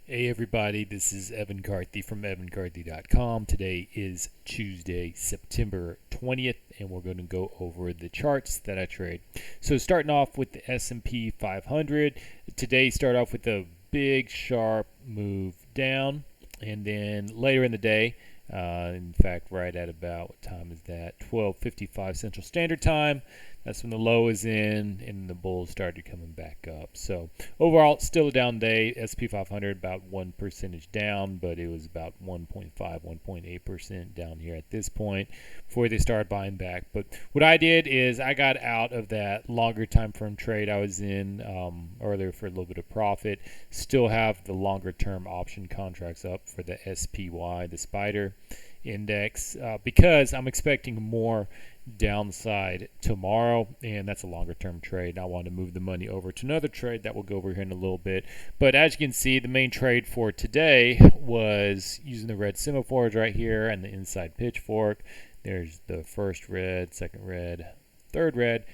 Hey everybody, this is Evan Carthy from evancarthy.com. Today is Tuesday, September 20th, and we're going to go over the charts that I trade. So starting off with the S&P 500, today start off with a big sharp move down, and then later in the day, in fact right at about, what time is that, 12:55 Central Standard Time, that's when the low is in and the bulls started coming back up. So overall, still a down day. S&P 500 about 1% down, but it was about 1.5, 1.8% down here at this point before they started buying back. But what I did is I got out of that longer time frame trade I was in earlier for a little bit of profit. Still have the longer term option contracts up for the SPY, the Spider Index, because I'm expecting more downside tomorrow, and that's a longer term trade, and I want to move the money over to another trade that we'll go over here in a little bit. But as you can see, the main trade for today was using the red semaphores right here and the inside pitchfork. There's the first red, second red, third red,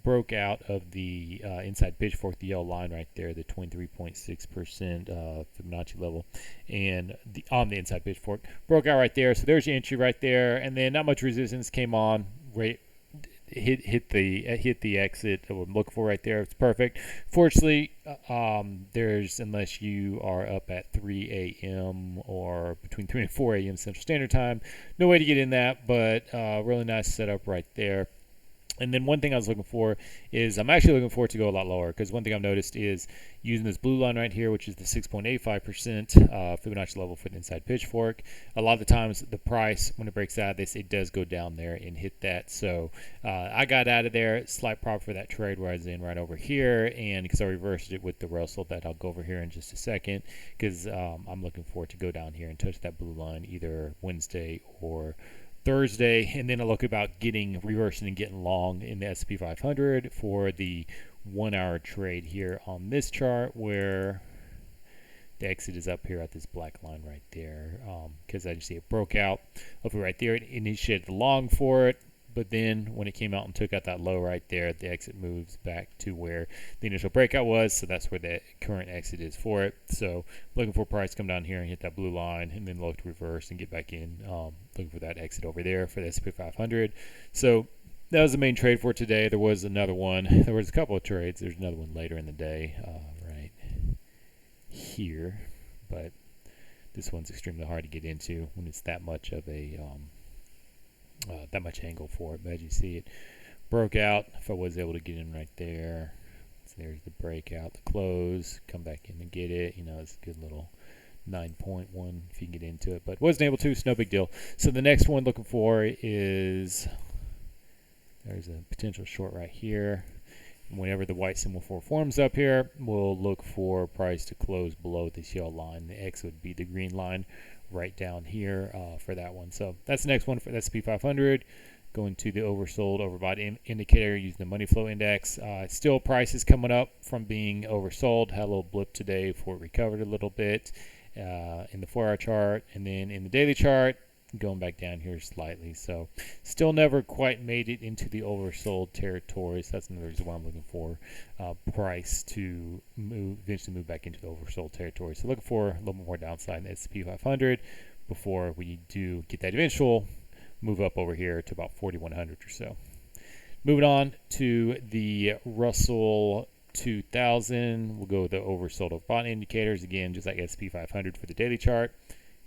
broke out of the inside pitchfork, the yellow line right there, the 23.6% Fibonacci level, and on the inside pitchfork broke out right there. So there's your entry right there, and then not much resistance came on. Hit the exit that we're looking for right there. It's perfect. Fortunately, unless you are up at 3 a.m. or between 3 and 4 a.m. Central Standard Time, no way to get in that, but really nice setup right there. And then one thing I was looking for is I'm actually looking for it to go a lot lower, because one thing I've noticed is using this blue line right here, which is the 6.85% Fibonacci level for the inside pitchfork. A lot of the times the price, when it breaks out, it does go down there and hit that. So I got out of there, slight profit for that trade where I was in right over here, and because I reversed it with the Russell that I'll go over here in just a second, because I'm looking for it to go down here and touch that blue line either Wednesday or Thursday, and then I look about reversing and getting long in the S&P 500 for the 1 hour trade here on this chart, where the exit is up here at this black line right there, because I just see it broke out over right there. It initiated the long for it, but then when it came out and took out that low right there, the exit moves back to where the initial breakout was. So that's where the current exit is for it. So looking for price to come down here and hit that blue line, and then look to reverse and get back in, looking for that exit over there for the S&P 500. So that was the main trade for today. There was another one. There was a couple of trades. There's another one later in the day, right here. But this one's extremely hard to get into when it's that much of a that much angle for it. But as you see, it broke out. If I was able to get in right there, so there's the breakout, the close, come back in and get it. It's a good little 9.1 if you can get into it, but wasn't able to, so no big deal. So the next one looking for is, there's a potential short right here. Whenever the white semaphore forms up here, we'll look for price to close below this yellow line. The X would be the green line right down here for that one. So that's the next one for the S&P 500. Going to the oversold, overbought indicator using the money flow index. Still prices coming up from being oversold. Had a little blip today before it recovered a little bit in the 4-hour chart, and then in the daily chart, going back down here slightly. So still never quite made it into the oversold territory. So that's another reason why I'm looking for price to eventually move back into the oversold territory. So looking for a little more downside in the S&P 500 before we do get that eventual move up over here to about 4,100 or so. Moving on to the Russell 2000, we'll go with the oversold overbought indicators again, just like S&P 500 for the daily chart.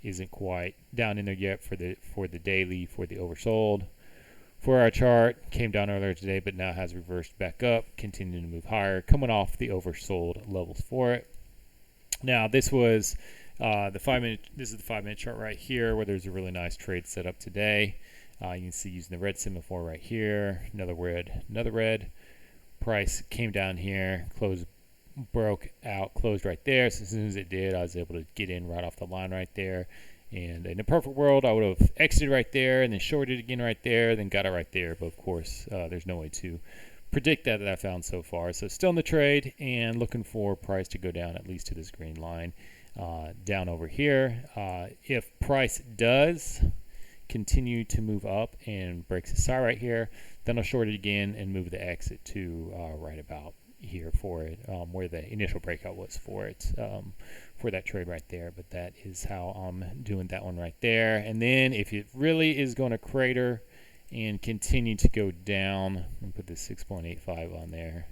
Isn't quite down in there yet for the daily, for the oversold. 4-hour chart came down earlier today, but now has reversed back up, continuing to move higher, coming off the oversold levels for it. Now this was the 5-minute. This is the 5-minute chart right here, where there's a really nice trade set up today. You can see using the red semaphore right here, another red. Price came down here, broke out, closed right there. So as soon as it did, I was able to get in right off the line right there. And in a perfect world, I would have exited right there and then shorted again right there, then got it right there. But of course, there's no way to predict that I found so far. So still in the trade and looking for price to go down at least to this green line down over here. If price does continue to move up and breaks the SI right here, then I'll short it again and move the exit to right about here for it, where the initial breakout was for it, for that trade right there. But that is how I'm doing that one right there. And then if it really is going to crater and continue to go down, and put this 6.85 on there,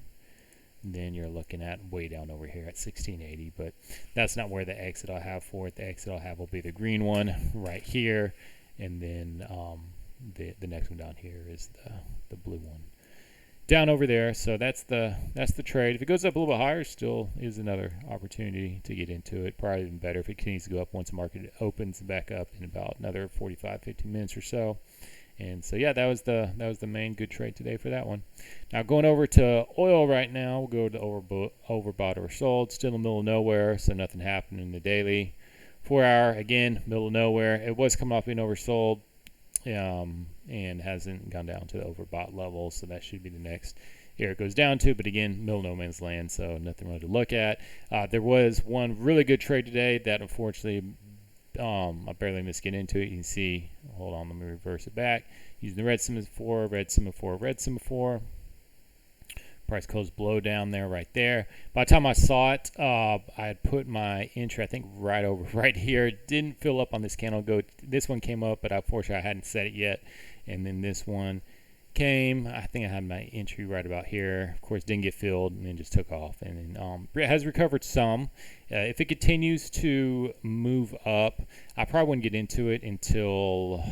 then you're looking at way down over here at 1680. But that's not where the exit I'll have for it. The exit I'll have will be the green one right here, and then the next one down here is the blue one down over there. So that's the trade. If it goes up a little bit higher, still is another opportunity to get into it. Probably even better if it continues to go up once the market opens back up in about another 45-50 minutes or so. And so yeah, that was the main good trade today for that one. Now going over to oil right now, we'll go to overbought or sold. Still in the middle of nowhere, so nothing happened in the daily. 4 hour, again, middle of nowhere. It was coming off being oversold, and hasn't gone down to the overbought level, so that should be the next area it goes down to. But again, middle no man's land, so nothing really to look at. There was one really good trade today that unfortunately I barely missed getting into it. You can see, hold on, let me reverse it back. Using the red semaphore, red semaphore, red semaphore. Price closed below down there, right there. By the time I saw it, I had put my entry, I think, right here. It didn't fill up on this candle. This one came up, but unfortunately I hadn't set it yet. And then this one came. I think I had my entry right about here. Of course, didn't get filled, and then just took off. And then it has recovered some. If it continues to move up, I probably wouldn't get into it until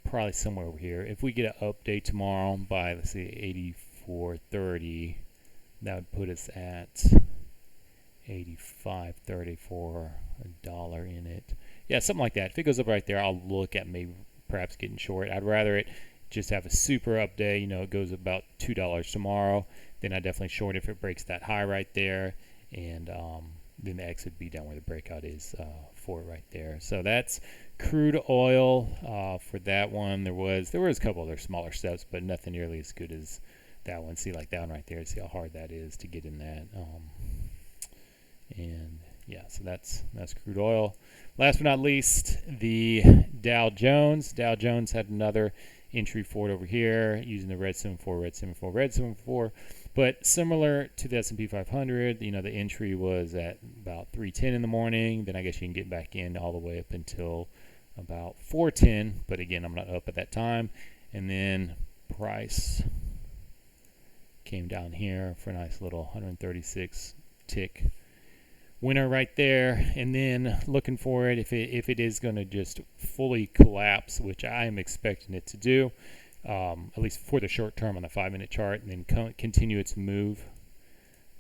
probably somewhere over here. If we get an update tomorrow by, let's see, 84.30, that would put us at 85.30 for $1 in it. Yeah, something like that. If it goes up right there, I'll look at maybe perhaps getting short. I'd rather it just have a super up day. You know, it goes about $2 tomorrow. Then I definitely short if it breaks that high right there, and then the exit would be down where the breakout is for it right there. So that's crude oil for that one. There was a couple other smaller steps, but nothing nearly as good as that one. See, like that one right there. See how hard that is to get in that. And yeah, so that's crude oil. Last but not least, the Dow Jones. Dow Jones had another entry for it over here using the red semaphore, red semaphore, red semaphore. But similar to the S&P 500, you know, the entry was at about 3:10 in the morning. Then I guess you can get back in all the way up until about 4:10. But again, I'm not up at that time. And then price came down here for a nice little 136 tick winner right there. And then looking for it, if it is going to just fully collapse, which I am expecting it to do, at least for the short term on the 5-minute chart, and then continue its move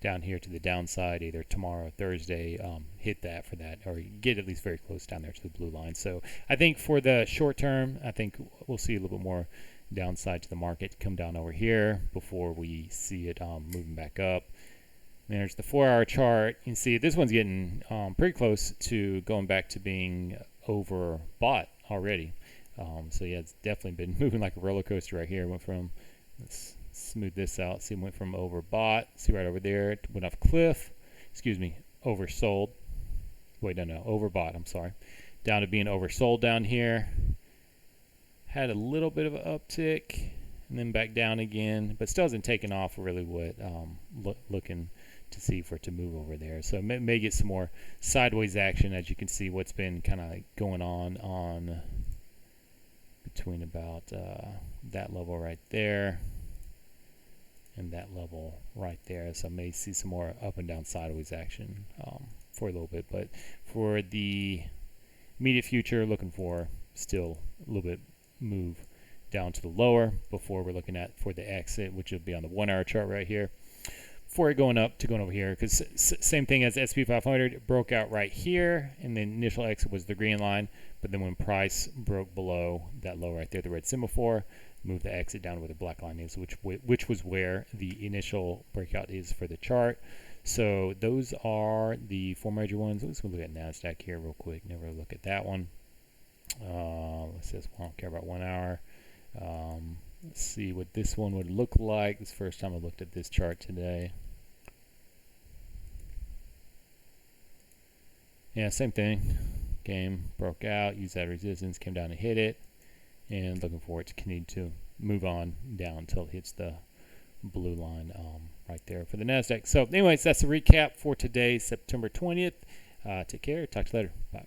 down here to the downside either tomorrow or Thursday, hit that for that, or get at least very close down there to the blue line. So I think for the short term, I think we'll see a little bit more downside to the market come down over here before we see it moving back up. And there's the 4-hour chart. You can see this one's getting pretty close to going back to being overbought already. So yeah, it's definitely been moving like a roller coaster right here. Went from, let's smooth this out. See, it went from overbought. See right over there, it went off a cliff. Excuse me, oversold. Wait, no, overbought. I'm sorry. Down to being oversold down here. Had a little bit of an uptick, and then back down again, but still hasn't taken off really what looking to see for it to move over there. So it may get some more sideways action, as you can see what's been kind of going on between about that level right there and that level right there. So I may see some more up and down sideways action for a little bit, but for the immediate future, looking for still a little bit move down to the lower before we're looking at for the exit, which will be on the 1-hour chart right here, before it going up to going over here. Because same thing as S&P 500, it broke out right here, and the initial exit was the green line, but then when price broke below that low right there, the red semaphore, moved the exit down where the black line is, which was where the initial breakout is for the chart. So those are the 4 major ones. Let's look at NASDAQ here real quick. Never look at that one. Let's see, I don't care about 1 hour. Let's see what this one would look like. This is the first time I looked at this chart today. Yeah, same thing. Came, broke out, used that resistance, came down and hit it, and looking for it to continue to move on down until it hits the blue line right there for the NASDAQ. So anyways, that's a recap for today, September 20th. Take care. Talk to you later. Bye.